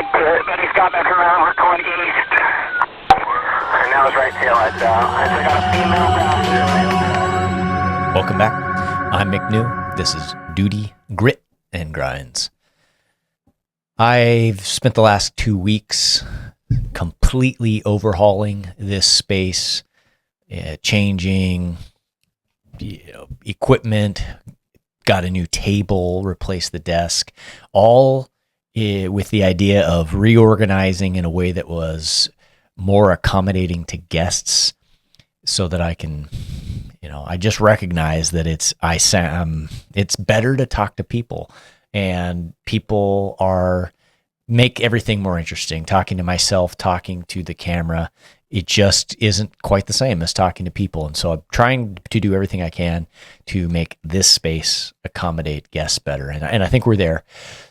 But he's got back around. We're going east. And now his right tail lights out. I got a female passenger. Welcome back. I'm Mick New. This is Duty, Grit, and Grinds. I've spent the last 2 weeks completely overhauling this space, changing equipment, got a new table, replaced the desk, all with the idea of reorganizing in a way that was more accommodating to guests so that I can, I just recognize that it's better to talk to people, and people make everything more interesting. Talking to myself, talking to the camera, it just isn't quite the same as talking to people. And so I'm trying to do everything I can to make this space accommodate guests better. And I think we're there.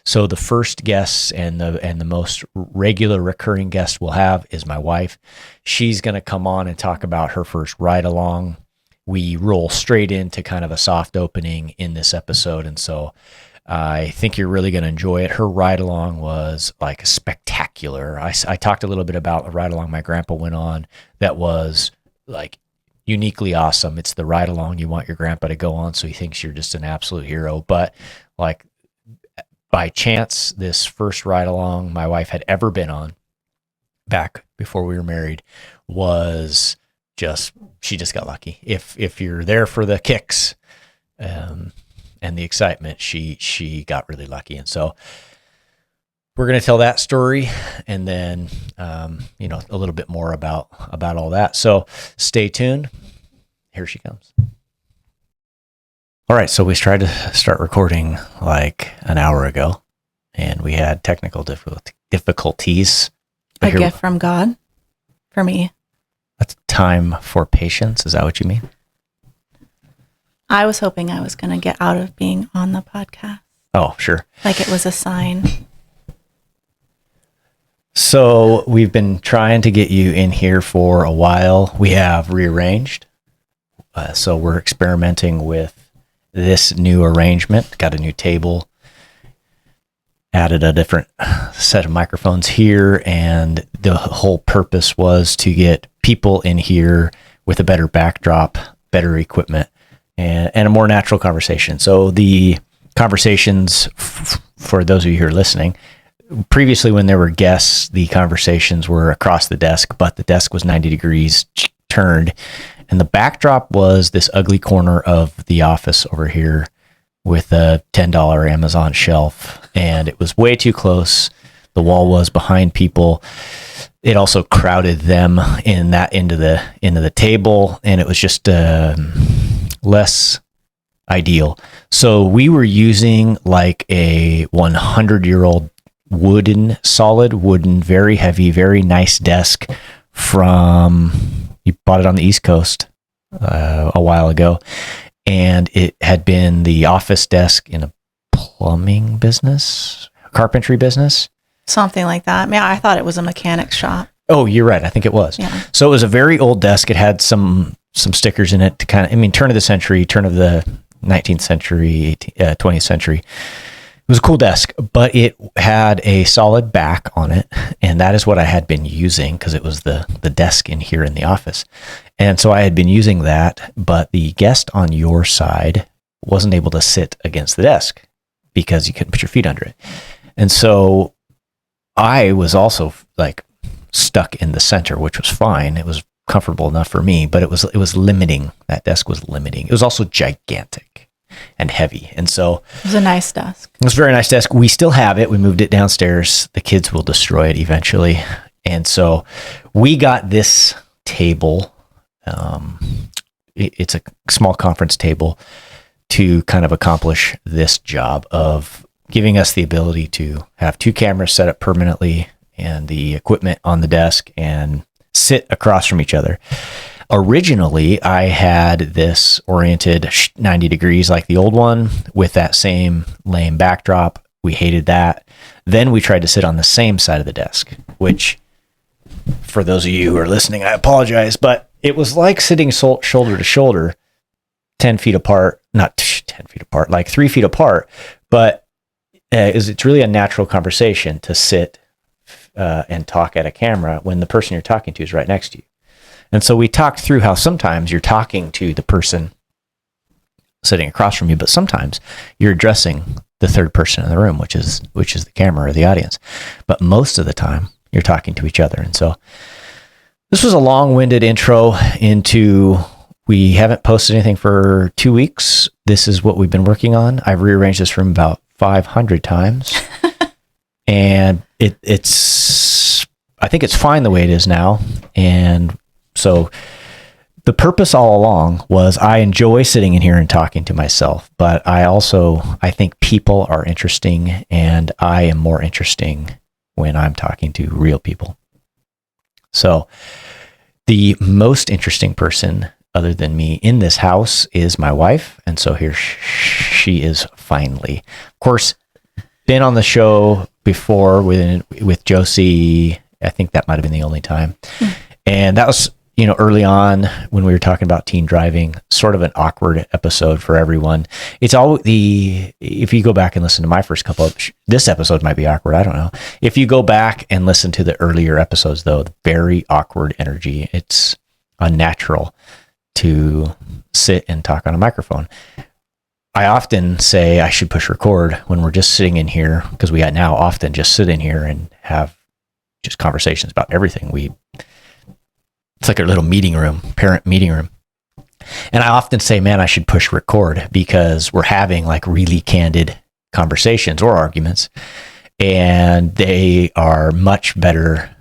So the first guests and the most regular recurring guest we'll have is my wife. She's going to come on and talk about her first ride along. We roll straight into kind of a soft opening in this episode. And so I think you're really going to enjoy it. Her ride along was like spectacular. I talked a little bit about a ride along my grandpa went on that was like uniquely awesome. It's the ride along you want your grandpa to go on, so he thinks you're just an absolute hero. But like by chance, this first ride along my wife had ever been on back before we were married was she just got lucky. If you're there for the kicks, and the excitement, she got really lucky. And so we're going to tell that story and then, a little bit more about all that. So stay tuned. Here she comes. All right. So we tried to start recording like an hour ago and we had technical difficulties. A gift from God for me. That's time for patience. Is that what you mean? I was hoping I was going to get out of being on the podcast. Oh, sure. Like it was a sign. So we've been trying to get you in here for a while. We have rearranged. So we're experimenting with this new arrangement. Got a new table. Added a different set of microphones here. And the whole purpose was to get people in here with a better backdrop, better equipment, and a more natural conversation. So the conversations, for those of you who are listening, previously when there were guests, the conversations were across the desk, but the desk was 90 degrees turned. And the backdrop was this ugly corner of the office over here with a $10 Amazon shelf. And it was way too close. The wall was behind people. It also crowded them in that into the table. And it was just less ideal. So we were using like a 100-year-old solid wooden, very heavy, very nice desk you bought it on the East Coast a while ago. And it had been the office desk in a plumbing business, carpentry business. Something like that. I thought it was a mechanic's shop. Oh, you're right. I think it was. Yeah. So it was a very old desk. It had some stickers in it to kind of, turn of the century, turn of the 19th century, 20th century. It was a cool desk, but it had a solid back on it. And that is what I had been using because it was the desk in here in the office. And so I had been using that, but the guest on your side wasn't able to sit against the desk because you couldn't put your feet under it. And so I was also like stuck in the center, which was fine. It was comfortable enough for me, but it was limiting. That desk was limiting. It was also gigantic and heavy. And so it was a nice desk. It was a very nice desk. We still have it. We moved it downstairs. The kids will destroy it eventually. And so we got this table. It's a small conference table to kind of accomplish this job of giving us the ability to have 2 cameras set up permanently and the equipment on the desk and sit across from each other. Originally, I had this oriented 90 degrees like the old one with that same lame backdrop. We hated that. Then we tried to sit on the same side of the desk, which for those of you who are listening, I apologize, but it was like sitting shoulder to shoulder, 10 feet apart, not 10 feet apart, like 3 feet apart, but it's really a natural conversation to sit and talk at a camera when the person you're talking to is right next to you. And so we talked through how sometimes you're talking to the person sitting across from you, but sometimes you're addressing the third person in the room, which is the camera or the audience. But most of the time you're talking to each other. And so this was a long-winded intro into, we haven't posted anything for 2 weeks. This is what we've been working on. I've rearranged this room about 500 times. And I think it's fine the way it is now. And so the purpose all along was I enjoy sitting in here and talking to myself, but I think people are interesting, and I am more interesting when I'm talking to real people. So the most interesting person other than me in this house is my wife. And so here she is finally. Of course, been on the show before with Josie. I think that might've been the only time. And that was, early on when we were talking about teen driving, sort of an awkward episode for everyone. It's if you go back and listen to my first couple of, this episode might be awkward. I don't know. If you go back and listen to the earlier episodes though, very awkward energy. It's unnatural to sit and talk on a microphone. I often say I should push record when we're just sitting in here, because we now often just sit in here and have just conversations about everything. It's like a little meeting room, parent meeting room. And I often say, man, I should push record, because we're having like really candid conversations or arguments, and they are much better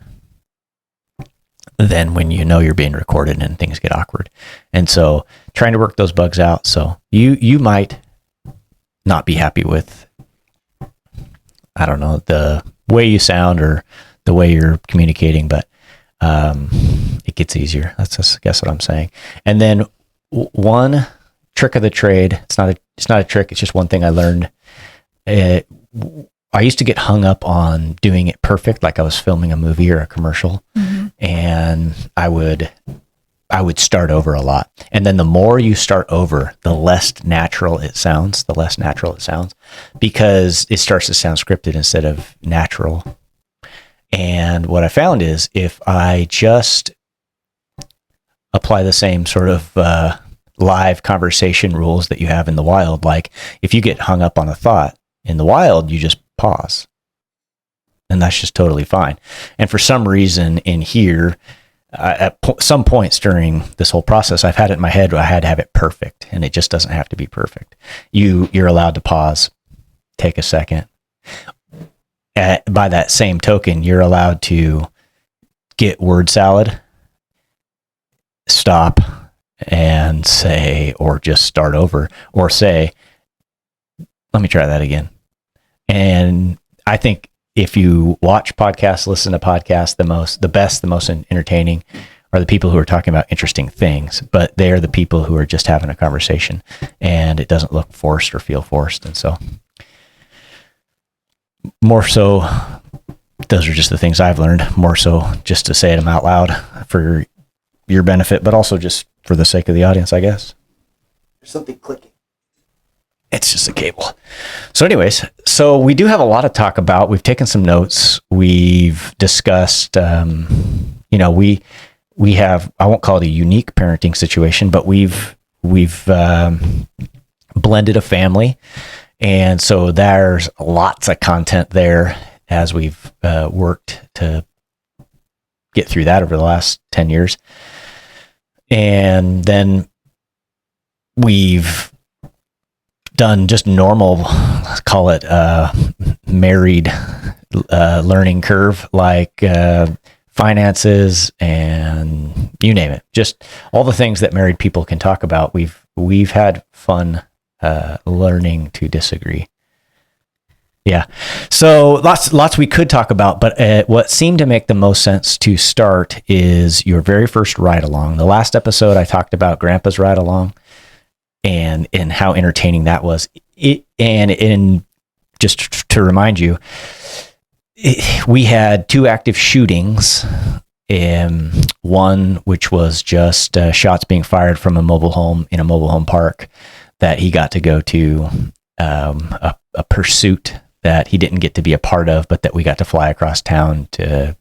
than when you're being recorded and things get awkward. And so trying to work those bugs out. So you might not be happy with, I don't know, the way you sound or the way you're communicating, but it gets easier. That's just, I guess, what I'm saying. And then one trick of the trade, it's not a trick, it's just one thing I learned. I used to get hung up on doing it perfect, like I was filming a movie or a commercial. Mm-hmm. And I would start over a lot. And then the more you start over, the less natural it sounds, because it starts to sound scripted instead of natural. And what I found is if I just apply the same sort of live conversation rules that you have in the wild, like if you get hung up on a thought in the wild, you just pause. And that's just totally fine. And for some reason in here, at some points during this whole process, I've had it in my head, I had to have it perfect, and it just doesn't have to be perfect. You're allowed to pause, take a second. By that same token, you're allowed to get word salad, stop and say, or just start over, or say, let me try that again. And I think if you watch podcasts, listen to podcasts, the most entertaining are the people who are talking about interesting things, but they're the people who are just having a conversation, and it doesn't look forced or feel forced. And so more so, those are just the things I've learned, more so just to say them out loud for your benefit, but also just for the sake of the audience, I guess. There's something clicking. It's just a cable. So anyways, so we do have a lot to talk about. We've taken some notes. We've discussed, we have, I won't call it a unique parenting situation, but we've blended a family. And so there's lots of content there as we've worked to get through that over the last 10 years. And then we've done just normal, let's call it married learning curve, like finances and you name it. Just all the things that married people can talk about. We've had fun learning to disagree. Yeah. So lots we could talk about, but what seemed to make the most sense to start is your very first ride along. The last episode I talked about Grandpa's ride along and how entertaining that was. And just to remind you, we had 2 active shootings. One which was just shots being fired from a mobile home in a mobile home park that he got to go to, a pursuit that he didn't get to be a part of, but that we got to fly across town to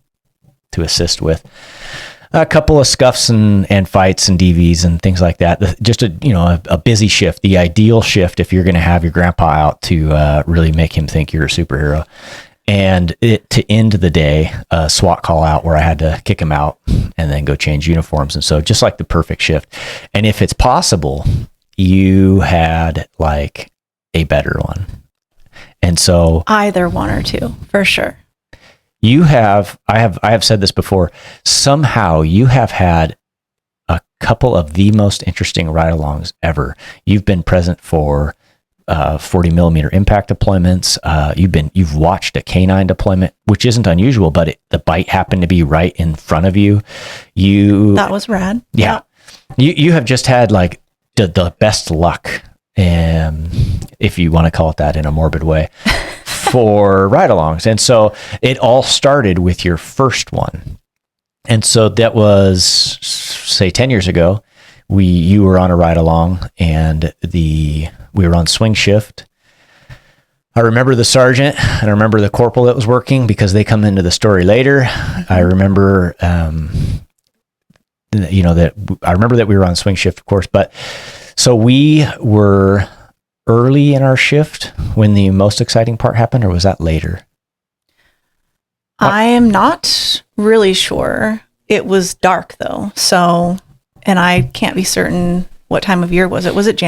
assist with. A couple of scuffs and fights and DVs and things like that. Just a busy shift, the ideal shift if you're going to have your grandpa out to really make him think you're a superhero. And to end the day, a SWAT call out where I had to kick him out and then go change uniforms. And so just like the perfect shift. And if it's possible, you had like a better one. And so either one or two, for sure. I have said this before, somehow you have had a couple of the most interesting ride-alongs ever. You've been present for 40 millimeter impact deployments. You've watched a canine deployment, which isn't unusual, but the bite happened to be right in front of you. That was rad. Yeah. You have just had like the best luck, if you want to call it that in a morbid way, for ride-alongs. And so it all started with your first one. And so that was, say, 10 years ago. You were on a ride-along, and we were on swing shift. I remember the sergeant, and I remember the corporal that was working because they come into the story later. I remember, I remember that we were on swing shift, of course. But so we were early in our shift when the most exciting part happened, or was that later? I am not really sure. It was dark though, and I can't be certain what time of year was it. Was it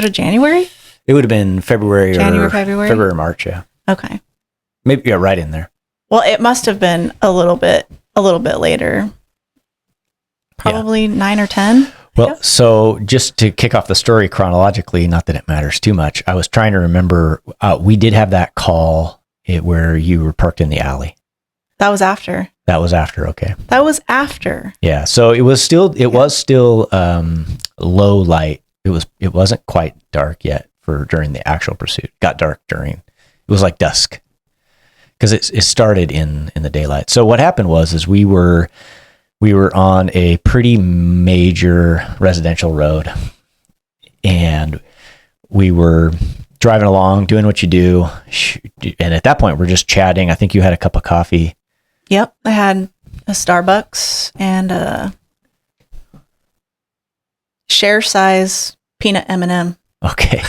a January? It would have been February, February, March. Yeah. Okay. Maybe right in there. Well, it must have been a little bit later. Probably 9 or 10. Well, so just to kick off the story chronologically, not that it matters too much, I was trying to remember, we did have that call where you were parked in the alley. That was after. Okay. That was after. Yeah. So it was still low light. It wasn't quite dark yet during the actual pursuit. It got dark it was like dusk because it started in the daylight. So what happened was we were on a pretty major residential road, and we were driving along, doing what you do. And at that point, we're just chatting. I think you had a cup of coffee. Yep. I had a Starbucks and a share size peanut M&M. Okay.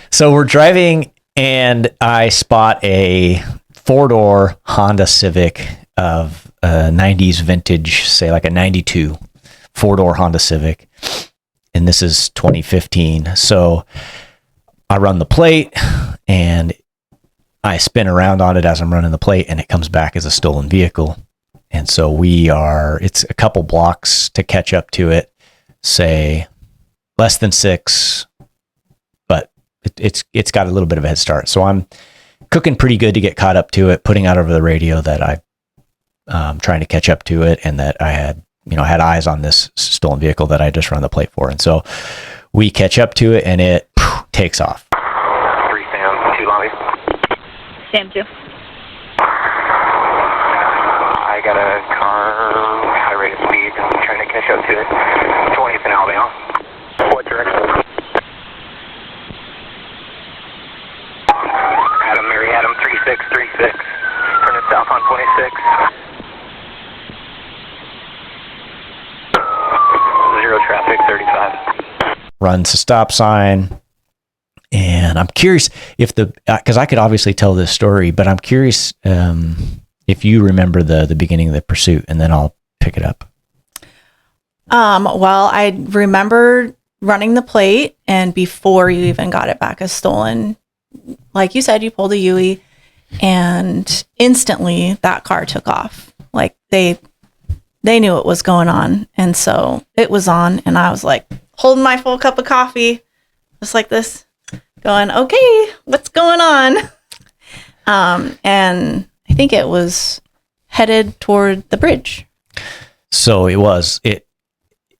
So we're driving, and I spot a 4-door Honda Civic of 90s vintage, say like a 92 4-door Honda Civic. And this is 2015. So I run the plate and I spin around on it as I'm running the plate, and it comes back as a stolen vehicle. And so it's a couple blocks to catch up to it, say less than 6, but it's got a little bit of a head start. So I'm cooking pretty good to get caught up to it, putting out over the radio that I'm trying to catch up to it, and that I had eyes on this stolen vehicle that I just run the plate for. And so we catch up to it, and it takes off. 3 Sam, 2 Lobby. Sam 2. I got a car, high rate of speed. I'm trying to catch up to it. 20th in Alabama. What direction? Mary Adam 3636. Turning south on 26. 0 traffic, 35. Runs a stop sign. And I'm curious because I could obviously tell this story, but I'm curious if you remember the beginning of the pursuit, and then I'll pick it up. Well, I remember running the plate, and before you even got it back as stolen, like you said, you pulled a Yui, and instantly that car took off. Like they knew what was going on, and so it was on, and I was like holding my full cup of coffee, just like this, going, okay, what's going on? And I think it was headed toward the bridge. So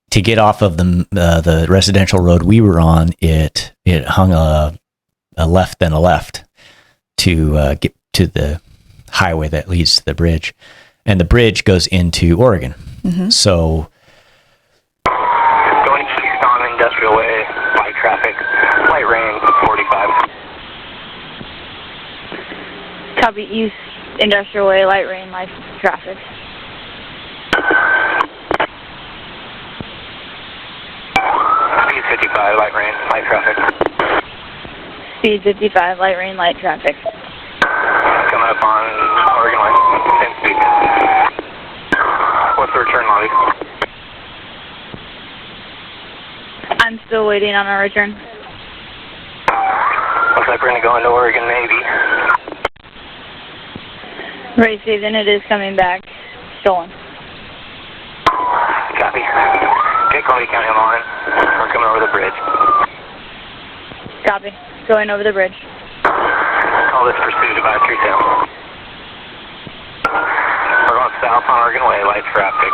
to get off of the residential road we were on, it hung a left then a left to get to the highway that leads to the bridge, and the bridge goes into Oregon. Mm-hmm. So going east on Industrial Way, light traffic, light rain, 45. Copy East Industrial Way, light rain, light traffic. Speed 55, light rain, light traffic. Speed 55, light rain, light traffic. Coming up on Oregon line, same speed. What's the return lobby? I'm still waiting on a return. Looks like we're going to go into Oregon Navy. Ray Stephen, it is coming back. Stolen. Copy. Get Columbia County on the line. We're coming over the bridge. Copy. Going over the bridge. Call this pursuit about 37. We're going south on Oregon Way, light traffic.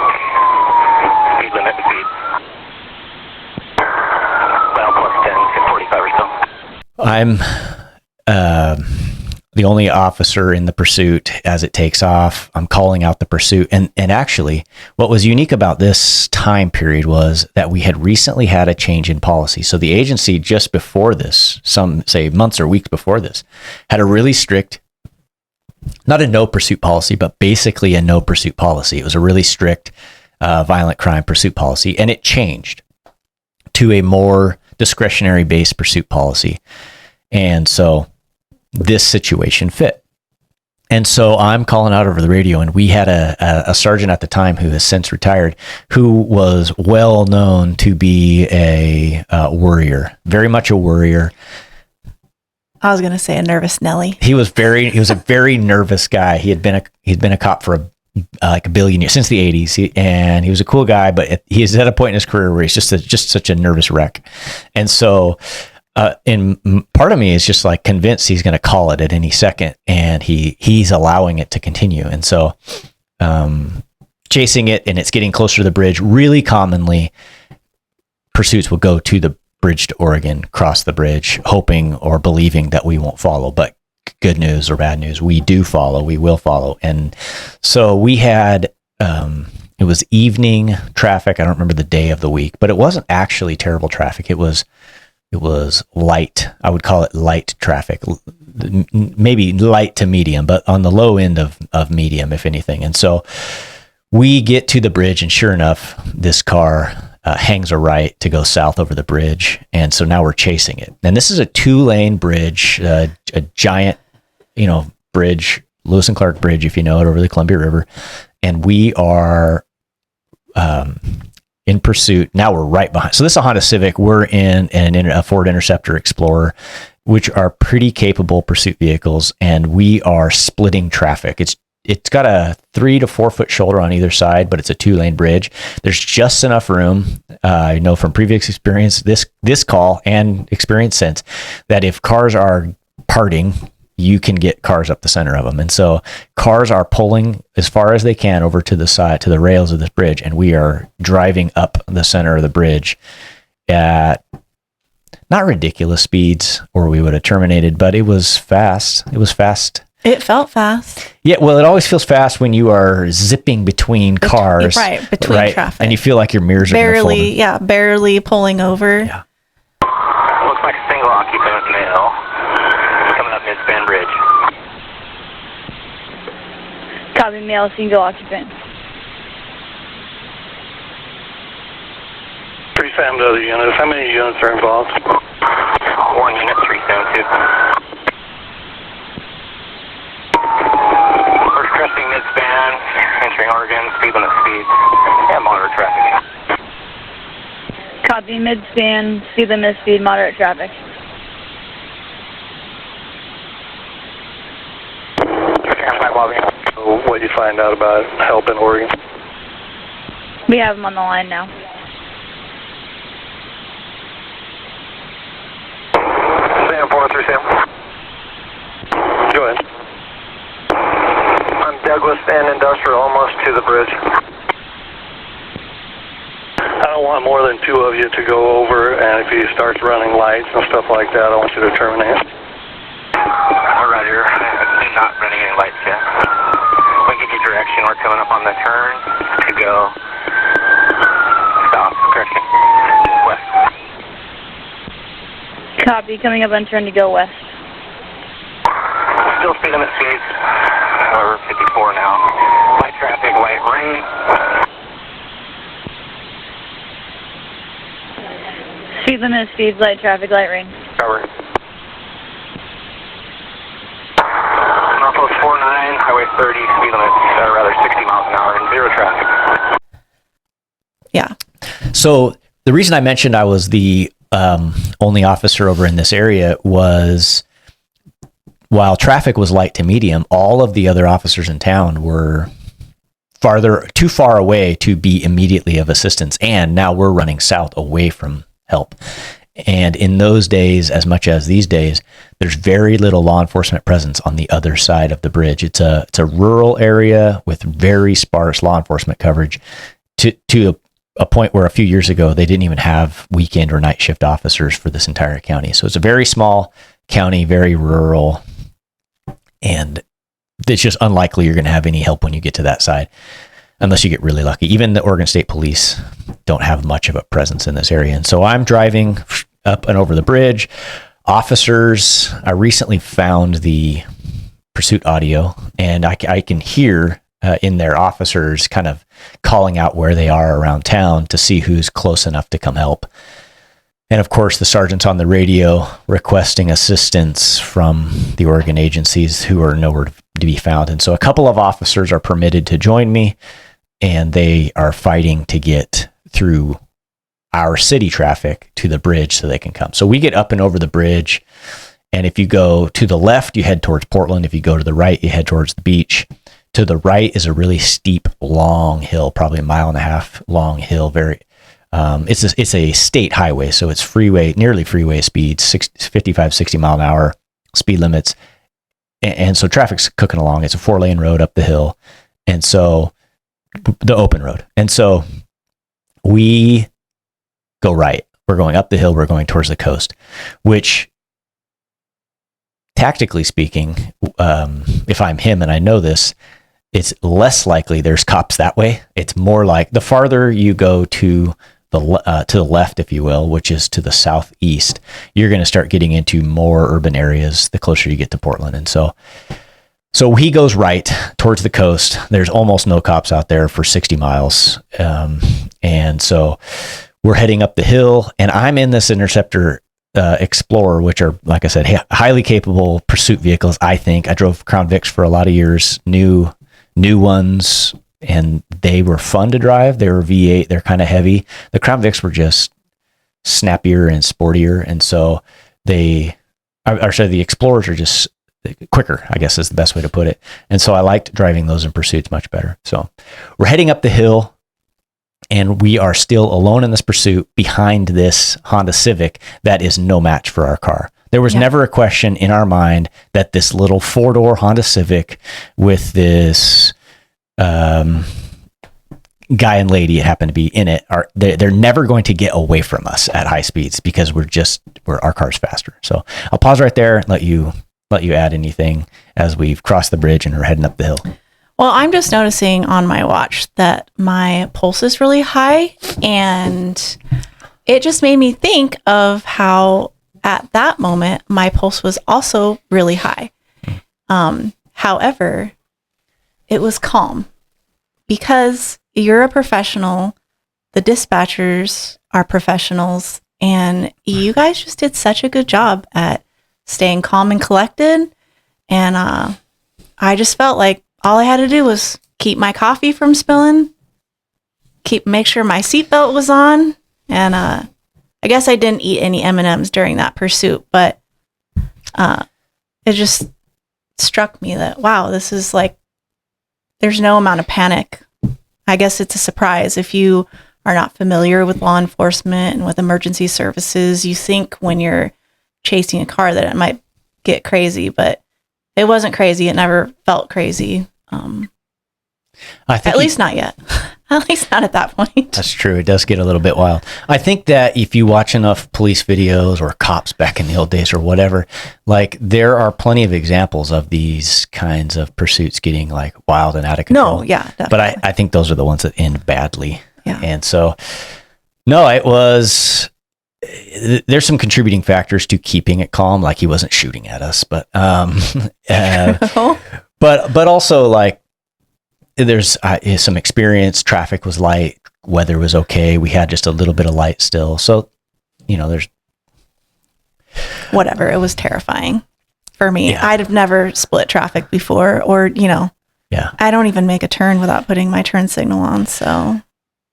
Speed limit speed. Well, plus 10, 45 or so. I'm the only officer in the pursuit as it takes off. I'm calling out the pursuit. And actually, what was unique about this time period was that we had recently had a change in policy. So the agency just before this, some say months or weeks before this, had a really strict, not a no pursuit policy, but basically a no pursuit policy. It was a really strict violent crime pursuit policy. And it changed to a more discretionary based pursuit policy. And so this situation fit. And so I'm calling out over the radio, and we had a sergeant at the time who has since retired, who was well known to be a worrier, very much a worrier. I was going to say a nervous Nelly. He was a very nervous guy. He'd been a cop for like a billion years, since the 80s, and he was a cool guy, but he's at a point in his career where he's just such a nervous wreck. And so and part of me is just like convinced he's going to call it at any second, and he's allowing it to continue. And so chasing it, and it's getting closer to the bridge. Really commonly, pursuits will go to the bridge to Oregon, cross the bridge, hoping or believing that we won't follow. But good news or bad news, we do follow. We will follow. And so we had it was evening traffic. I don't remember the day of the week, but it wasn't actually terrible traffic. It was light. I would call it light traffic, maybe light to medium, but on the low end of medium, if anything. And so we get to the bridge, and sure enough, this car hangs a right to go south over the bridge. And so now we're chasing it. And this is a 2-lane bridge, a giant, bridge, Lewis and Clark Bridge, if you know it, over the Columbia River. And we are in pursuit. Now we're right behind. So this is a Honda Civic. We're in a Ford Interceptor Explorer, which are pretty capable pursuit vehicles, and we are splitting traffic. It's got a 3 to 4 foot shoulder on either side, but it's a 2-lane bridge. There's just enough room. I know from previous experience, this call and experience since, that if cars are parting, you can get cars up the center of them. And so cars are pulling as far as they can over to the side, to the rails of this bridge. And we are driving up the center of the bridge at not ridiculous speeds, or we would have terminated, but it was fast. It was fast. It felt fast. Yeah. Well, it always feels fast when you are zipping between cars. Between traffic. And you feel like your mirrors are barely, barely pulling over. Yeah. Looks like a single occupant male coming up mid-span bridge. Copy, male, single occupant. 3 to other units. How many units are involved? 1 unit, 372. We're cresting mid-span, entering Oregon, speed limit speed, and moderate traffic. Copy, mid-span, speed limit speed, moderate traffic. What did you find out about help in Oregon? We have him on the line now. Sam 403 Sam. Go ahead. I'm Douglas and Industrial, almost to the bridge. I don't want more than 2 of you to go over, and if he starts running lights and stuff like that, I want you to terminate. All right, here. Not running any lights yet. We give you direction. We're coming up on the turn to go south, correction, west. Copy, coming up on turn to go west. Still speed limit speed. the misspeeds, light traffic, light ring. Cover. Northwest 49, Highway 30, speed limit, rather 60 miles an hour and zero traffic. Yeah. So the reason I mentioned I was the only officer over in this area was while traffic was light to medium, all of the other officers in town were too far away to be immediately of assistance. And now we're running south away from help. And in those days, as much as these days, there's very little law enforcement presence on the other side of the bridge. It's a rural area with very sparse law enforcement coverage to a point where a few years ago, they didn't even have weekend or night shift officers for this entire county. So it's a very small county, very rural, and it's just unlikely you're going to have any help when you get to that side unless you get really lucky. Even the Oregon State Police don't have much of a presence in this area. And so I'm driving up and over the bridge. Officers, I recently found the pursuit audio, and I can hear in their officers kind of calling out where they are around town to see who's close enough to come help. And of course, the sergeant's on the radio requesting assistance from the Oregon agencies who are nowhere to be found. And so a couple of officers are permitted to join me, and they are fighting to get through our city traffic to the bridge so they can come. So we get up and over the bridge. And if you go to the left, you head towards Portland. If you go to the right, you head towards the beach. To the right is a really steep, long hill, probably 1.5 miles long hill. It's a state highway, so it's nearly freeway speeds, 55, 60 mile an hour speed limits. And so traffic's cooking along. It's a 4-lane road up the hill. And so the open road. And so we go right. We're going up the hill. We're going towards the coast, which tactically speaking, if I'm him and I know this, it's less likely there's cops that way. It's more like the farther you go to the left, if you will, which is to the southeast, you're going to start getting into more urban areas the closer you get to Portland. And so he goes right towards the coast. There's almost no cops out there for 60 miles. And so we're heading up the hill, and I'm in this Interceptor Explorer, which are, like I said, highly capable pursuit vehicles. I think I drove Crown Vics for a lot of years, new ones, and they were fun to drive. They were V8. They're kind of heavy. The Crown Vics were just snappier and sportier. And so the Explorers are just quicker, I guess is the best way to put it. And so I liked driving those in pursuits much better. So we're heading up the hill, and we are still alone in this pursuit behind this Honda Civic that is no match for our car. There was never a question in our mind that this little 4-door Honda Civic with this guy and lady happened to be in it, they're never going to get away from us at high speeds because our car's faster. So I'll pause right there and let you add anything as we've crossed the bridge and are heading up the hill. Well, I'm just noticing on my watch that my pulse is really high, and it just made me think of how at that moment my pulse was also really high. However, it was calm because you're a professional, the dispatchers are professionals, and you guys just did such a good job at staying calm and collected. And I just felt like all I had to do was keep my coffee from spilling, make sure my seatbelt was on, and I guess I didn't eat any M&Ms during that pursuit, but it just struck me that, wow, this is like, there's no amount of panic. I guess it's a surprise. If you are not familiar with law enforcement and with emergency services, you think when you're chasing a car that it might get crazy, but it wasn't crazy. It never felt crazy. At least not yet. At least not at that point. That's true. It does get a little bit wild. I think that if you watch enough police videos or cops back in the old days or whatever, like there are plenty of examples of these kinds of pursuits getting like wild and out of control. No, yeah, definitely. But I think those are the ones that end badly. Yeah. And so, no, it was, there's some contributing factors to keeping it calm. Like he wasn't shooting at us, but, but also like, there's some experience. Traffic was light. Weather was okay. We had just a little bit of light still. So, there's whatever. It was terrifying for me. Yeah. I'd have never split traffic before, or, yeah. I don't even make a turn without putting my turn signal on. So,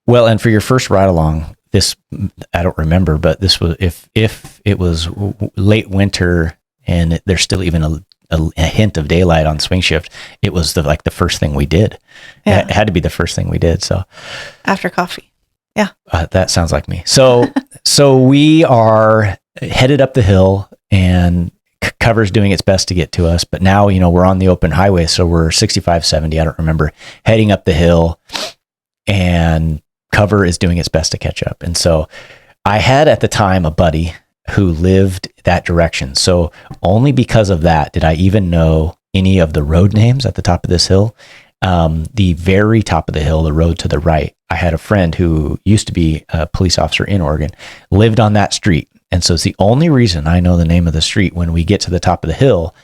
Well, and for your first ride along, this, I don't remember, but this was, if it was late winter and there's still even a hint of daylight on swing shift, it was the first thing we did. Yeah. It had to be the first thing we did. So after coffee. Yeah. that sounds like me. So we are headed up the hill, and cover's doing its best to get to us. But now, we're on the open highway. So we're 65, 70, I don't remember, heading up the hill, and cover is doing its best to catch up. And so I had at the time a buddy who lived that direction. So only because of that did I even know any of the road names at the top of this hill. The very top of the hill, the road to the right, I had a friend who used to be a police officer in Oregon, lived on that street. And so it's the only reason I know the name of the street when we get to the top of the hill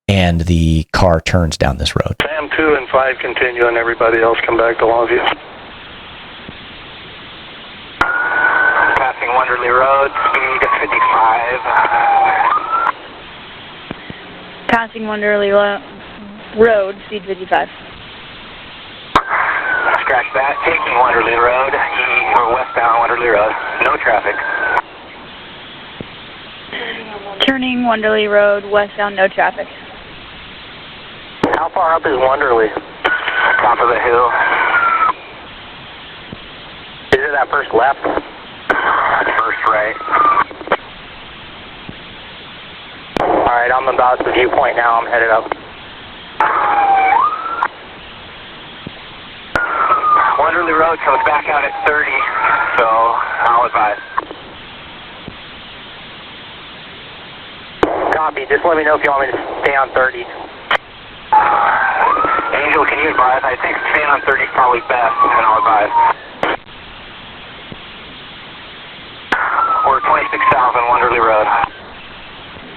and the car turns down this road. Sam 2 and 5 continue, and everybody else come back to Longview. Passing Wonderly Road, speed 55. Passing Wonderly Road, speed 55. Scratch that. Taking Wonderly Road, or westbound Wonderly Road. No traffic. Turning Wonderly Road, westbound, no traffic. How far up is Wonderly? Top of the hill. Is it that first left? First right. Alright, I'm about the viewpoint now. I'm headed up. Wonderly Road comes back out at 30, so I'll advise. Copy. Just let me know if you want me to stay on 30. Angel, can you advise? I think staying on 30 is probably best, and I'll advise. We're 26 south on Wonderly Road.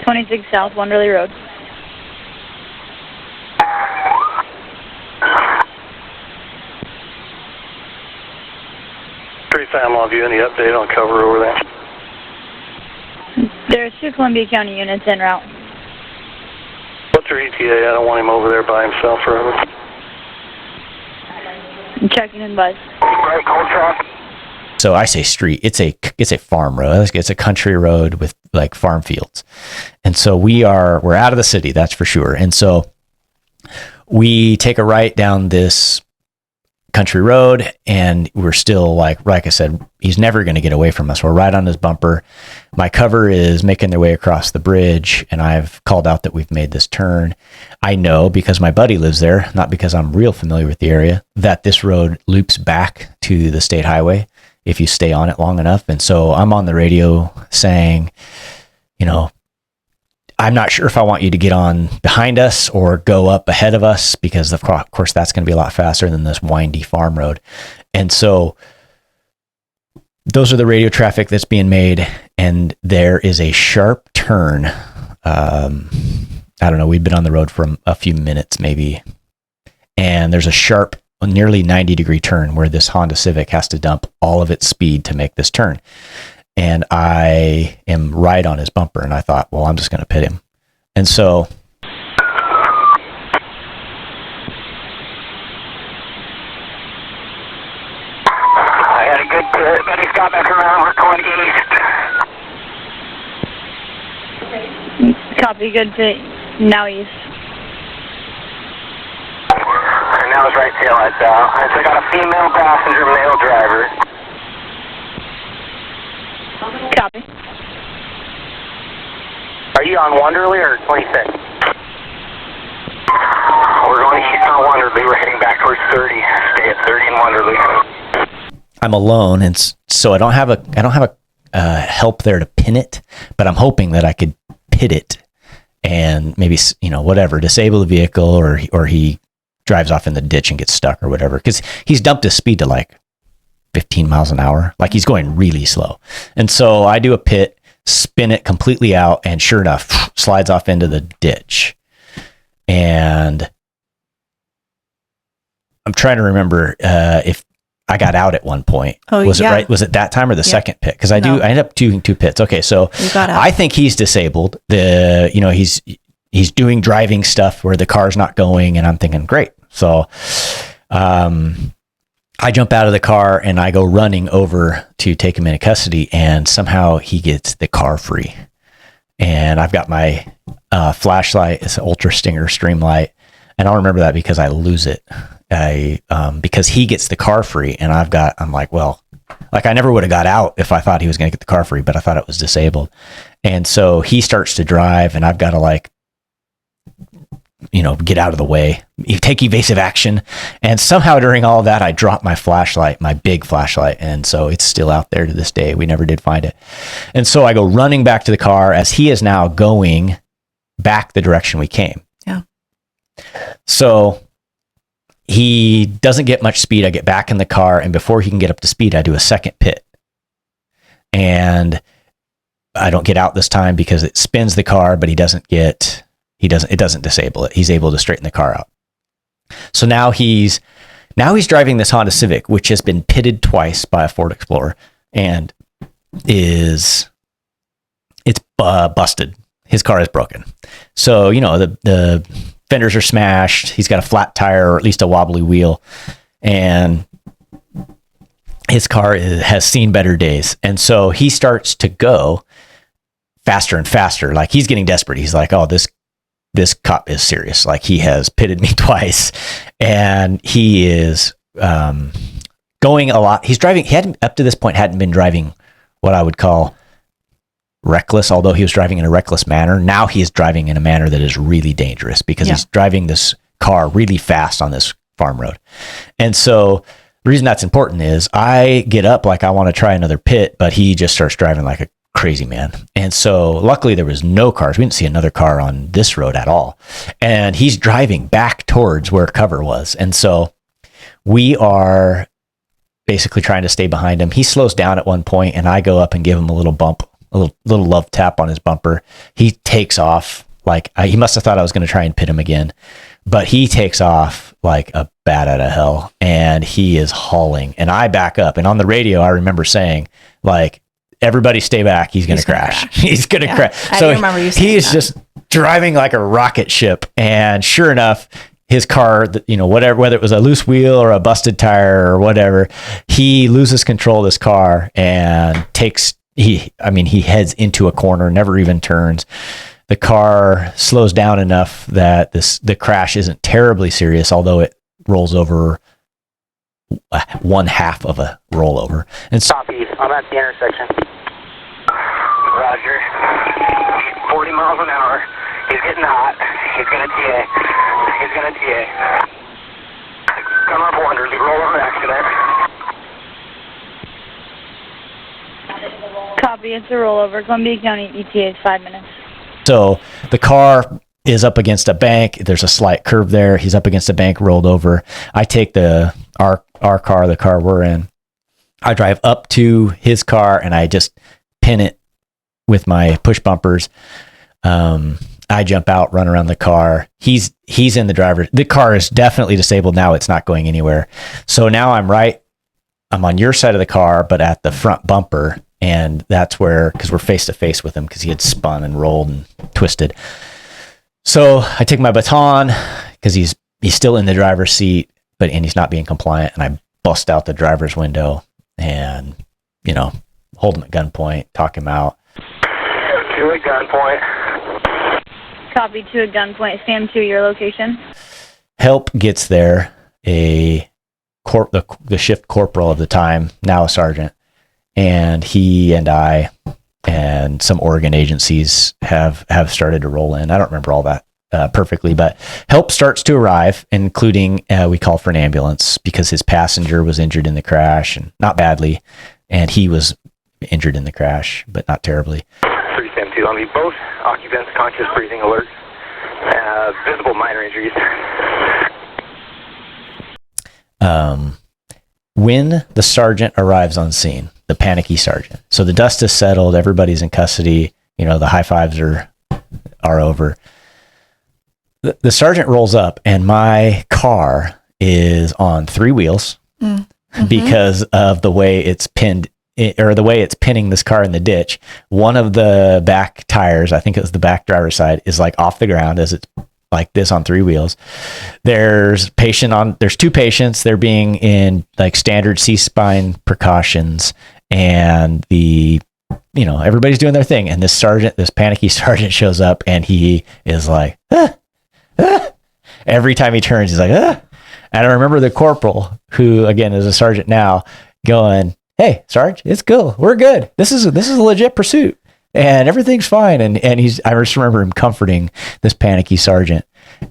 26 South Wonderly Road. Sam Longview, any update on cover over there? There's 2 Columbia County units en route. What's your ETA? I don't want him over there by himself forever. I'm checking in, buzz. Right, cold traffic. So I say street. It's a farm road. It's a country road with like farm fields. And so we're out of the city, that's for sure. And so we take a right down this country road, and we're still like I said, he's never going to get away from us. We're right on his bumper. My cover is making their way across the bridge, and I've called out that we've made this turn. I know, because my buddy lives there, not because I'm real familiar with the area, that this road loops back to the state highway if you stay on it long enough. And so I'm on the radio saying, I'm not sure if I want you to get on behind us or go up ahead of us, because of course that's going to be a lot faster than this windy farm road. And so those are the radio traffic that's being made. And there is a sharp turn. I don't know. We've been on the road for a few minutes maybe. And there's a sharp, nearly 90-degree turn where this Honda Civic has to dump all of its speed to make this turn. And I am right on his bumper, and I thought, well, I'm just going to pit him. And so I had a good pit, but he's got back around. We're going east. Copy, good pit. Now east. And now his right tail lights out. So I got a female passenger, male driver. Copy. Are you on Wonderly or 26? We're going east on Wonderly. We're heading back towards 30. Stay at 30 in Wonderly. I'm alone, and so I don't have a help there to pin it, but I'm hoping that I could pit it and maybe whatever, disable the vehicle, or he drives off in the ditch and gets stuck or whatever, because he's dumped his speed to like 15 miles an hour. Like, he's going really slow. And so I do a pit, spin it completely out, and sure enough, slides off into the ditch. And I'm trying to remember if I got out at one point. Oh, was yeah. it right? Was it that time or the second pit? Because I No. ended up doing 2 pits. Okay, so You got out. I think he's disabled. He's doing driving stuff where the car's not going, and I'm thinking, great. So I jump out of the car and I go running over to take him into custody, and somehow he gets the car free. And I've got my flashlight. It's an Ultra Stinger Streamlight. And I'll remember that because I lose it. Because he gets the car free, and I'm like, well, like I never would have got out if I thought he was going to get the car free, but I thought it was disabled. And so he starts to drive, and I've got to get out of the way, take evasive action. And somehow during all of that, I dropped my flashlight, my big flashlight. And so it's still out there to this day. We never did find it. And so I go running back to the car as he is now going back the direction we came. Yeah. So he doesn't get much speed. I get back in the car, and before he can get up to speed, I do a second pit. And I don't get out this time because it spins the car, but it doesn't disable it. He's able to straighten the car out. So now he's driving this Honda Civic, which has been pitted twice by a Ford Explorer, and it's busted. His car is broken. So, the fenders are smashed. He's got a flat tire, or at least a wobbly wheel, and his car has seen better days. And so he starts to go faster and faster. Like, he's getting desperate. He's like, oh, this cop is serious. Like, he has pitted me twice, and he is going a lot. He's driving. He up to this point hadn't been driving what I would call reckless, although he was driving in a reckless manner. Now he is driving in a manner that is really dangerous because he's driving this car really fast on this farm road. And so the reason that's important is I get up like I want to try another pit, but he just starts driving like a crazy man. And so luckily there was no cars. We didn't see another car on this road at all. And he's driving back towards where cover was. And so we are basically trying to stay behind him. He slows down at one point, and I go up and give him a little bump, a little love tap on his bumper. He takes off he must have thought I was going to try and pit him again, but he takes off like a bat out of hell, and he is hauling, and I back up. And on the radio, I remember saying, like, everybody stay back. He's going to crash. He's going to crash. I So remember you saying he's that. just driving like a rocket ship. And sure enough, his car, whether it was a loose wheel or a busted tire or whatever, he loses control of this car and he heads into a corner, never even turns. The car slows down enough that the crash isn't terribly serious, although it rolls over one half of a rollover. And so, Copy. I'm at the intersection. Roger. He's 40 miles an hour. He's getting hot. He's going to TA. Come up wonders. We roll over accident. Copy, it's a rollover. Columbia County ETA is 5 minutes. So the car is up against a bank. There's a slight curve there. He's up against a bank, rolled over. I take our car, the car we're in. I drive up to his car, and I just pin it with my push bumpers. I jump out, run around the car. He's in the driver. The car is definitely disabled now. It's not going anywhere. So now I'm on your side of the car, but at the front bumper. And that's because we're face to face with him, because he had spun and rolled and twisted. So I take my baton, because he's still in the driver's seat, and he's not being compliant. And I bust out the driver's window and, hold him at gunpoint, talk him out. To a gunpoint. Copy, to a gunpoint. Stand to your location. Help gets there. The shift corporal of the time, now a sergeant, and he and I and some Oregon agencies have started to roll in. I don't remember all that perfectly, but help starts to arrive, including we call for an ambulance because his passenger was injured in the crash, and not badly, and he was injured in the crash, but not terribly. 372 on me. Both occupants conscious breathing alert. Visible minor injuries. When the sergeant arrives on scene, the panicky sergeant, so the dust has settled, everybody's in custody, the high fives are over. The sergeant rolls up, and my car is on 3 wheels. because of the way it's pinned or the way it's pinning this car in the ditch. One of the back tires, I think it was the back driver's side, is like off the ground as it's like this on 3 wheels. There's two patients. They're being in like standard C-spine precautions, and everybody's doing their thing. And this panicky sergeant shows up, and he is like, ah, ah. Every time he turns, he's like, ah. And I remember the corporal, who again is a sergeant now, going, "Hey, Sarge, it's cool. We're good. This is a legit pursuit, and everything's fine." And I just remember him comforting this panicky sergeant.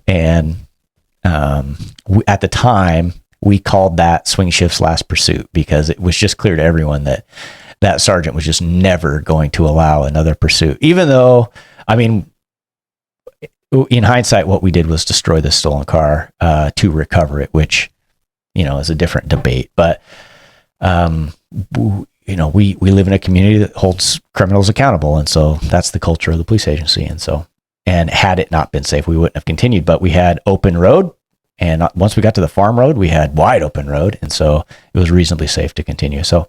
And at the time, we called that swing shift's last pursuit, because it was just clear to everyone that sergeant was just never going to allow another pursuit. Even though, I mean, in hindsight, what we did was destroy the stolen car to recover it, which, is a different debate. But, we live in a community that holds criminals accountable. And so that's the culture of the police agency. And had it not been safe, we wouldn't have continued. But we had open road. And once we got to the farm road, we had wide open road. And so it was reasonably safe to continue. So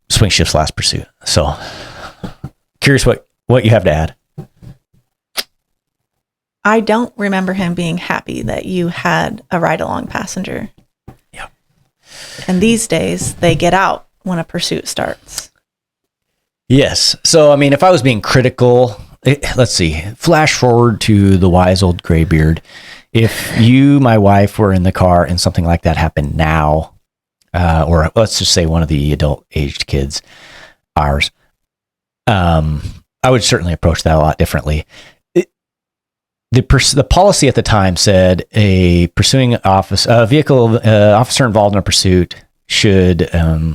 swing shift's last pursuit. So curious what you have to add. I don't remember him being happy that you had a ride-along passenger. Yeah. And these days, they get out when a pursuit starts. Yes. So, I mean, if I was being critical, let's see, flash forward to the wise old graybeard. If you, my wife, were in the car and something like that happened now, or let's just say one of the adult-aged kids, ours, I would certainly approach that a lot differently. The policy at the time said a vehicle officer involved in a pursuit should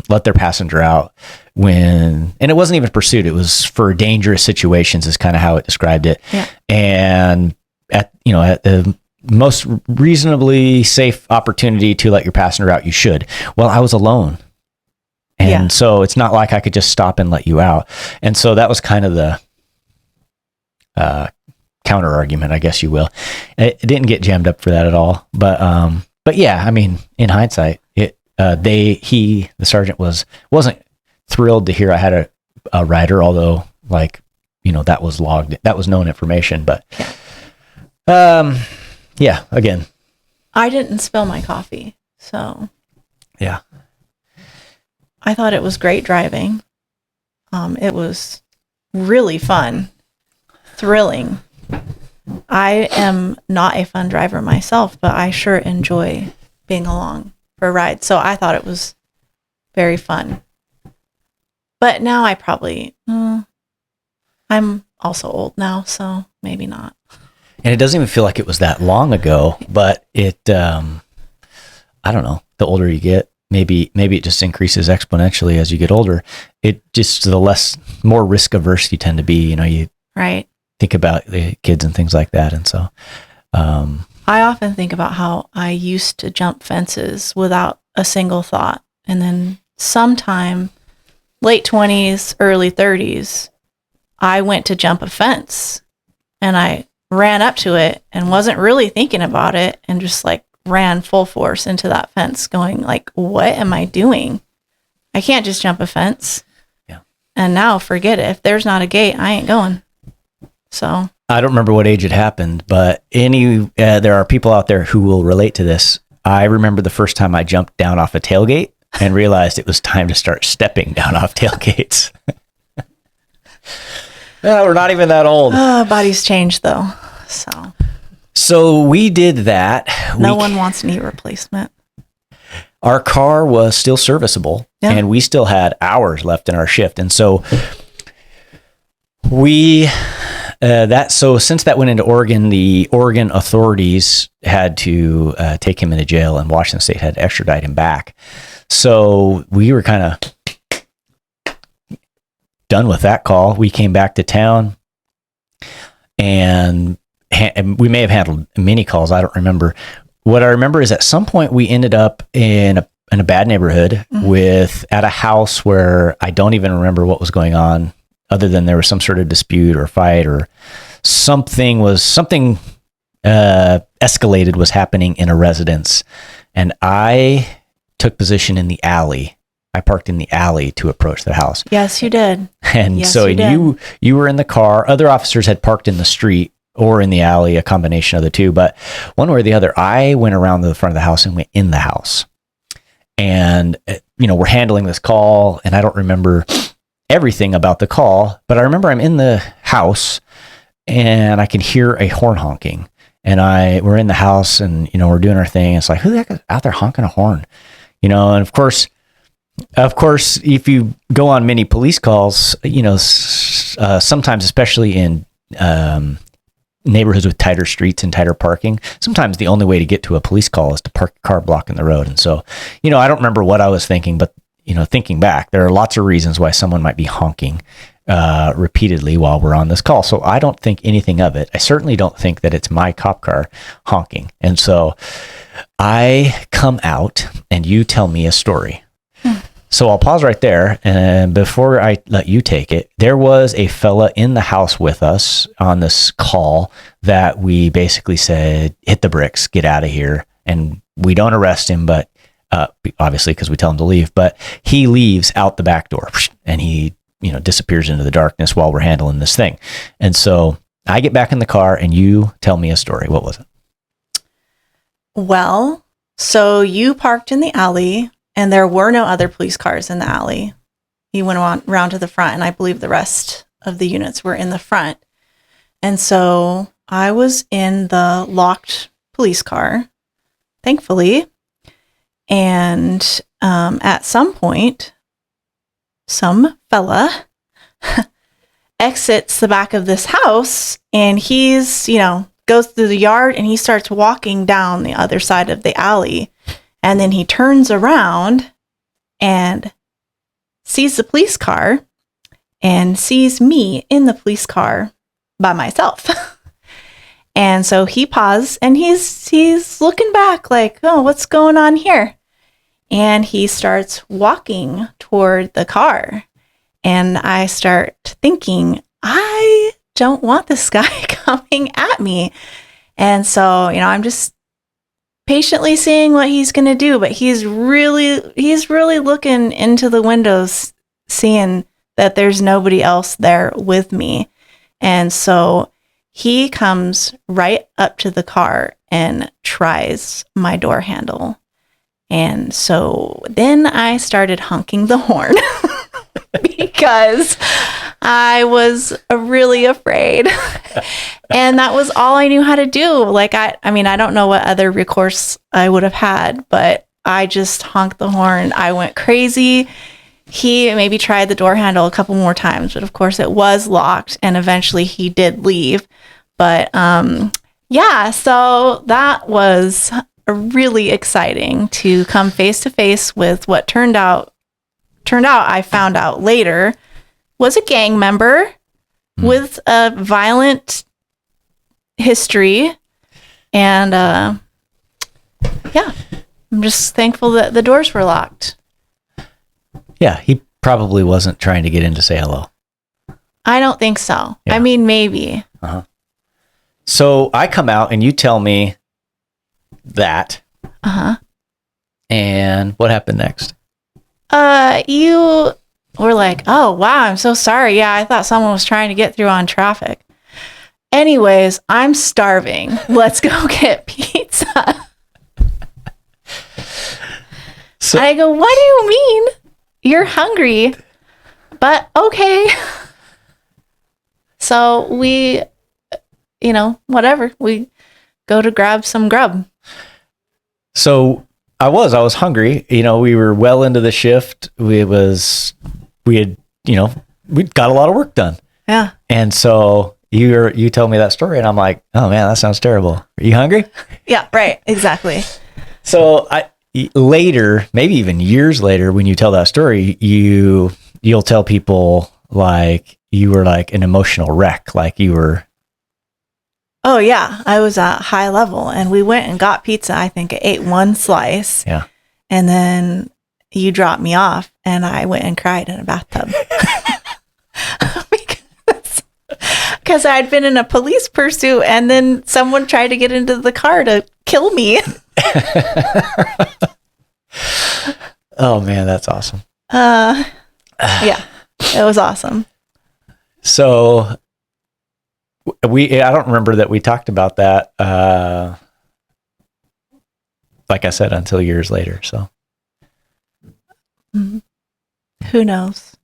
let their passenger out and it wasn't even a pursuit; it was for dangerous situations, is kind of how it described it. Yeah. And at the most reasonably safe opportunity to let your passenger out, you should. Well, I was alone, and so it's not like I could just stop and let you out. And so that was kind of the counter argument, I guess you will. It didn't get jammed up for that at all, but yeah, I mean, in hindsight, the sergeant wasn't thrilled to hear I had a rider, although that was logged, that was known information. But yeah, again, I didn't spill my coffee, so yeah, I thought it was great driving. It was really fun, thrilling. I am not a fun driver myself, but I sure enjoy being along for a ride. So I thought it was very fun. But now I probably, I'm also old now, so maybe not. And it doesn't even feel like it was that long ago, but it, I don't know, the older you get, maybe it just increases exponentially as you get older. It just, more risk averse you tend to be, you right. Think about the kids and things like that. And so, I often think about how I used to jump fences without a single thought. And then sometime late 20s, early 30s, I went to jump a fence and I ran up to it and wasn't really thinking about it and just ran full force into that fence going what am I doing? I can't just jump a fence. Yeah. And now forget it. If there's not a gate, I ain't going. So I don't remember what age it happened, but there are people out there who will relate to this. I remember the first time I jumped down off a tailgate and realized it was time to start stepping down off tailgates. We're not even that old. Bodies change though. So we did that. No one wants knee replacement. Our car was still serviceable, and we still had hours left in our shift. And so since that went into Oregon, the Oregon authorities had to take him into jail, and Washington State had to extradite him back. So we were kind of done with that call. We came back to town, and we may have handled many calls. I don't remember. What I remember is at some point we ended up in a bad neighborhood at a house where I don't even remember what was going on, other than there was some sort of dispute or fight or something escalated was happening in a residence, and I took position in the alley. I parked in the alley to approach the house. Yes, you did. And Yes, so you did. you were in the car. Other officers had parked in the street or in the alley, a combination of the two. But one way or the other, I went around to the front of the house and went in the house. And, we're handling this call, and I don't remember everything about the call, but I remember I'm in the house and I can hear a horn honking. And we're in the house and, we're doing our thing. It's like, who the heck is out there honking a horn? And of course, if you go on many police calls, sometimes, especially in neighborhoods with tighter streets and tighter parking, sometimes the only way to get to a police call is to park a car blocking the road. And so, I don't remember what I was thinking, but, thinking back, there are lots of reasons why someone might be honking repeatedly while we're on this call. So I don't think anything of it. I certainly don't think that it's my cop car honking. And so I come out and you tell me a story. So I'll pause right there. And before I let you take it, there was a fella in the house with us on this call that we basically said, hit the bricks, get out of here. And we don't arrest him, but obviously because we tell him to leave, but he leaves out the back door and he, disappears into the darkness while we're handling this thing. And so I get back in the car and you tell me a story. What was it? Well, so you parked in the alley and there were no other police cars in the alley. He went around to the front, and I believe the rest of the units were in the front. And so I was in the locked police car, thankfully. And at some point, some fella exits the back of this house, and he's, goes through the yard and he starts walking down the other side of the alley. And then he turns around and sees the police car and sees me in the police car by myself. And so he paused and he's looking back like, oh, what's going on here? And he starts walking toward the car. And I start thinking, I don't want this guy coming at me. And so, I'm just patiently seeing what he's going to do, but he's really looking into the windows, seeing that there's nobody else there with me. And so he comes right up to the car and tries my door handle. And so then I started honking the horn because I was really afraid. And that was all I knew how to do. Like, I don't know what other recourse I would have had, but I just honked the horn. I went crazy. He maybe tried the door handle a couple more times, but of course it was locked, and eventually he did leave. But so that was really exciting to come face to face with what turned out I found out later was a gang member with a violent history. And I'm just thankful that the doors were locked. Yeah, he probably wasn't trying to get in to say hello. I don't think so. Yeah. I mean, maybe. Uh-huh. So I come out and you tell me that. Uh-huh. And what happened next? You were like, oh, wow, I'm so sorry. Yeah, I thought someone was trying to get through on traffic. Anyways, I'm starving. Let's go get pizza. So I go, what do you mean? You're hungry, but okay. So we, whatever. We go to grab some grub. So I was hungry. We were well into the shift. We'd got a lot of work done. Yeah. And so you told me that story and I'm like, oh man, that sounds terrible. Are you hungry? Yeah, right. Exactly. So later, maybe even years later, when you tell that story, you'll tell people like you were like an emotional wreck, like you were. Oh yeah, I was at high level, and we went and got pizza. I think I ate one slice. Yeah. And then you dropped me off, and I went and cried in a bathtub. Because I'd been in a police pursuit and then someone tried to get into the car to kill me. Oh man, that's awesome. Yeah, it was awesome. So I don't remember that we talked about that. Like I said, until years later. So who knows?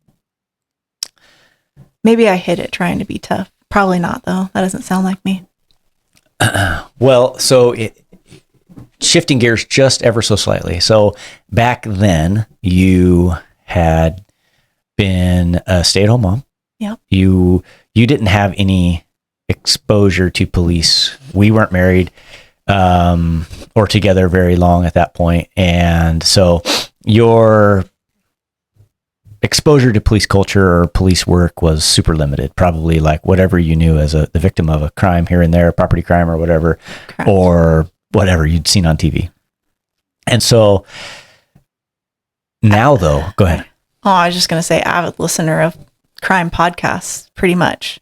Maybe I hid it trying to be tough. Probably not, though. That doesn't sound like me. Well, so shifting gears just ever so slightly. So back then, you had been a stay-at-home mom. Yep. You didn't have any exposure to police. We weren't married or together very long at that point, and so your exposure to police culture or police work was super limited. Probably like whatever you knew as the victim of a crime here and there, property crime or whatever, Correct. or whatever you'd seen on TV. And so now, though, go ahead. Oh, I was just going to say, avid listener of crime podcasts, pretty much.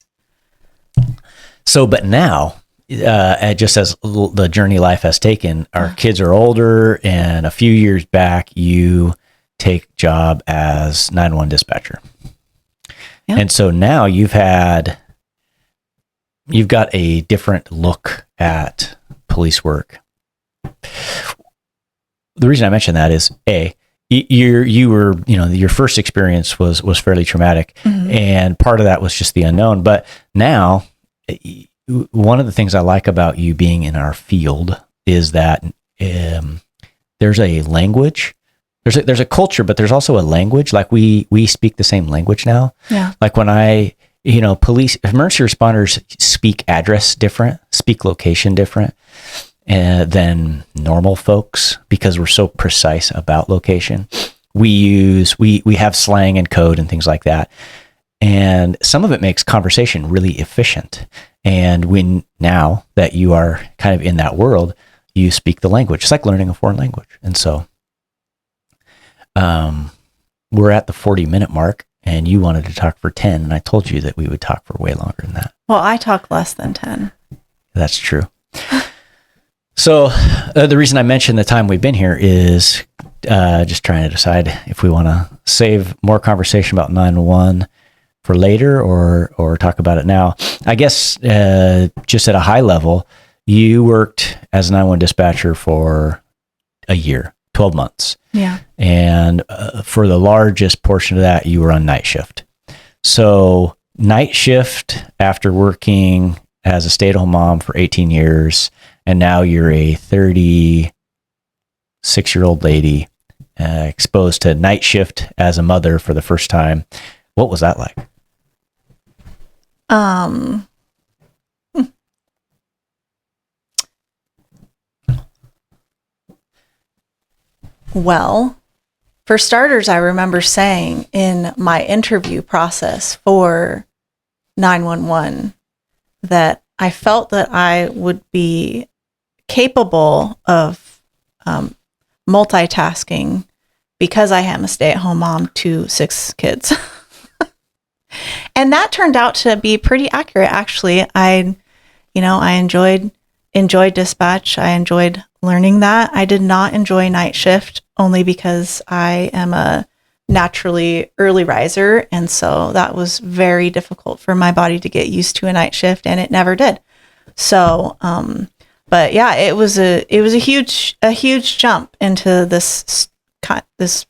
So, but now, just as the journey life has taken, our kids are older, and a few years back, you take job as 911 dispatcher. Yeah. And so now you've got a different look at police work. The reason I mention that is your first experience was fairly traumatic, and part of that was just the unknown. But now, one of the things I like about you being in our field is that there's a language, there's a culture, but there's also a language. Like we speak the same language now. Yeah. Like when police, emergency responders speak address different, speak location different than normal folks, because we're so precise about location. We have slang and code and things like that. And some of it makes conversation really efficient. And now that you are kind of in that world, you speak the language. It's like learning a foreign language. And so we're at the 40-minute mark, and you wanted to talk for 10, and I told you that we would talk for way longer than that. Well, I talk less than 10. That's true. So the reason I mentioned the time we've been here is just trying to decide if we want to save more conversation about 911 for later or talk about it now. I guess just at a high level, you worked as a 911 dispatcher for a year, 12 months. Yeah. And for the largest portion of that, you were on night shift. So night shift after working as a stay-at-home mom for 18 years, and now you're a 36-year-old lady exposed to night shift as a mother for the first time. What was that like? Well, for starters, I remember saying in my interview process for 911 that I felt that I would be capable of multitasking because I am a stay-at-home mom to 6 kids. And that turned out to be pretty accurate, actually. I enjoyed dispatch. I enjoyed learning that. I did not enjoy night shift, only because I am a naturally early riser, and so that was very difficult for my body to get used to a night shift, and it never did. So, but yeah, it was a huge jump into this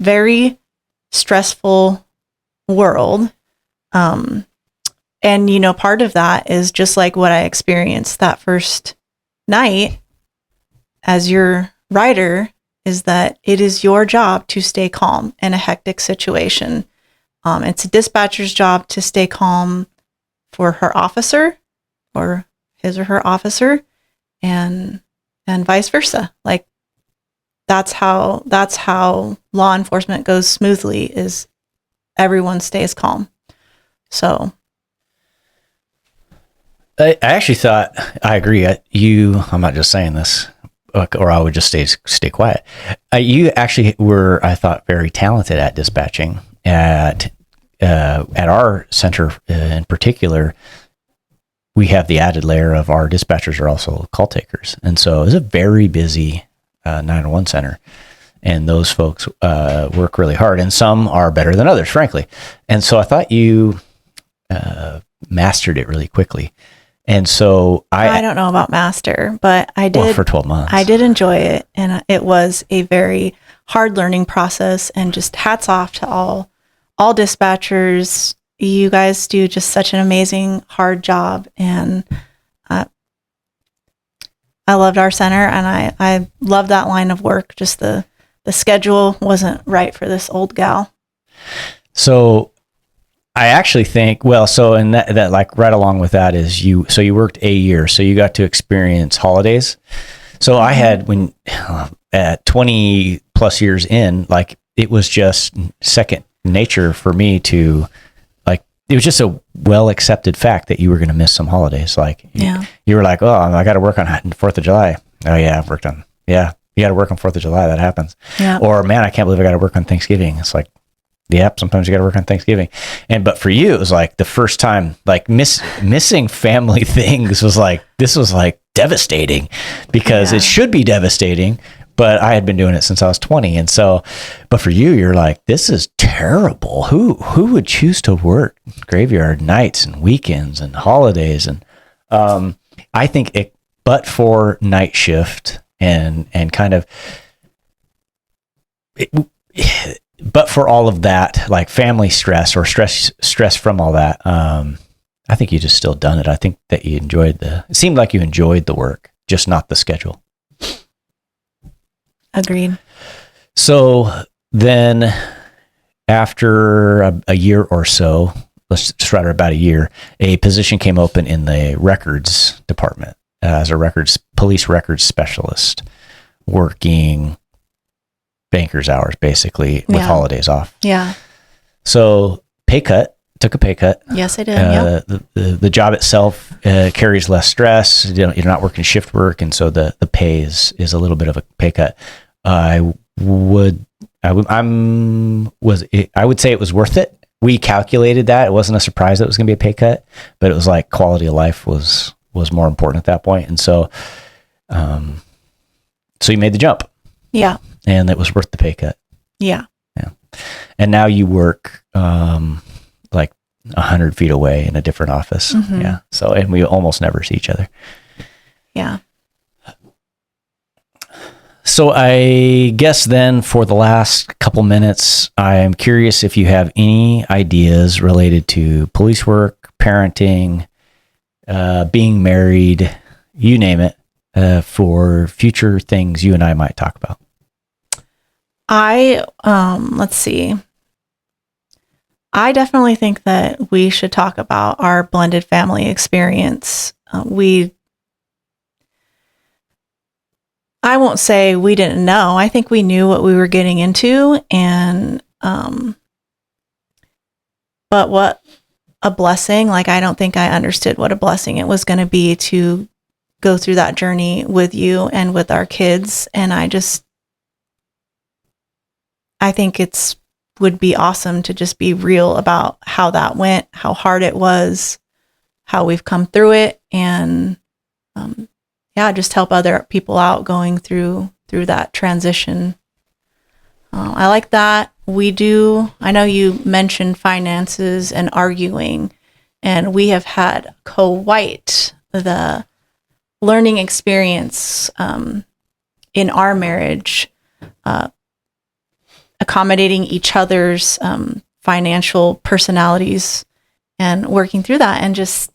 very stressful world. And part of that is just like what I experienced that first night as your rider, is that it is your job to stay calm in a hectic situation. It's a dispatcher's job to stay calm for her officer or his or her officer, and vice versa. Like that's how law enforcement goes smoothly, is everyone stays calm. So I actually thought, I agree. I'm not just saying this, or I would just stay quiet. You actually were, I thought, very talented at dispatching. At our center in particular, we have the added layer of our dispatchers are also call takers. And so it's a very busy 911 center. And those folks work really hard. And some are better than others, frankly. And so I thought you mastered it really quickly. And so I don't know about master, but I did. Well, for 12 months. I did enjoy it. And it was a very hard learning process. And just hats off to all dispatchers. You guys do just such an amazing, hard job. And I loved our center, and I love that line of work. Just the schedule wasn't right for this old gal. So I actually think, well, so and that like right along with that is you worked a year, so you got to experience holidays. So I had, when at 20 plus years in, like it was just second nature for me to, like, it was just a well accepted fact that you were going to miss some holidays. Like you were like, oh, I got to work on 4th of July. Oh yeah, I've worked on, yeah, you got to work on 4th of July. That happens. Yeah. Or man, I can't believe I got to work on Thanksgiving. It's like, yep, sometimes you got to work on Thanksgiving. But for you, it was like the first time, like missing family things was like, this was like devastating, because it should be devastating, but I had been doing it since I was 20. And so, but for you, you're like, this is terrible. Who would choose to work graveyard nights and weekends and holidays? And I think but for night shift and kind of, but for all of that, like family stress or stress from all that, I think you just still done it. I think that you it seemed like you enjoyed the work, just not the schedule. Agreed. So then after a year or so, let's just write about a year, a position came open in the records department as a police records specialist, working banker's hours basically with holidays off. Yeah. So took a pay cut. Yes, I did. The job itself carries less stress. You're not working shift work. And so the pay is a little bit of a pay cut. I would say it was worth it. We calculated that. It wasn't a surprise that it was going to be a pay cut, but it was like quality of life was more important at that point. And so, so you made the jump. Yeah. And it was worth the pay cut. Yeah. Yeah. And now you work like 100 feet away in a different office. Mm-hmm. Yeah. So, and we almost never see each other. Yeah. So I guess then for the last couple minutes, I'm curious if you have any ideas related to police work, parenting, being married, you name it, for future things you and I might talk about. Let's see. I definitely think that we should talk about our blended family experience. I won't say we didn't know. I think we knew what we were getting into, and but what a blessing. Like, I don't think I understood what a blessing it was going to be to go through that journey with you and with our kids. And I think would be awesome to just be real about how that went, how hard it was, how we've come through it, and just help other people out going through that transition. I like that. I know you mentioned finances and arguing, and we have had quite the learning experience in our marriage, accommodating each other's financial personalities and working through that, and just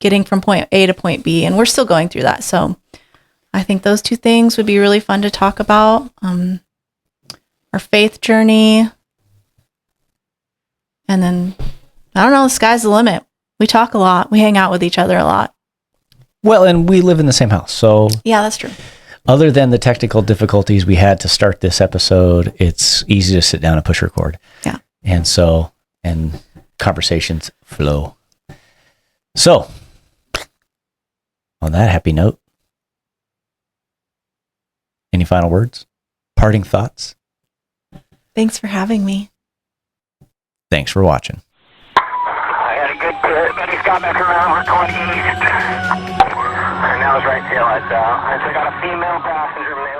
getting from point A to point B. And we're still going through that. So I think those two things would be really fun to talk about. Our faith journey. And then, I don't know, the sky's the limit. We talk a lot. We hang out with each other a lot. Well, and we live in the same house. So yeah, that's true. Other than the technical difficulties we had to start this episode, it's easy to sit down and push record. Yeah. And conversations flow. So, on that happy note, any final words? Parting thoughts? Thanks for having me. Thanks for watching. I had a good got back around, we're going east. And that was right tail lights out. I got a female passenger, male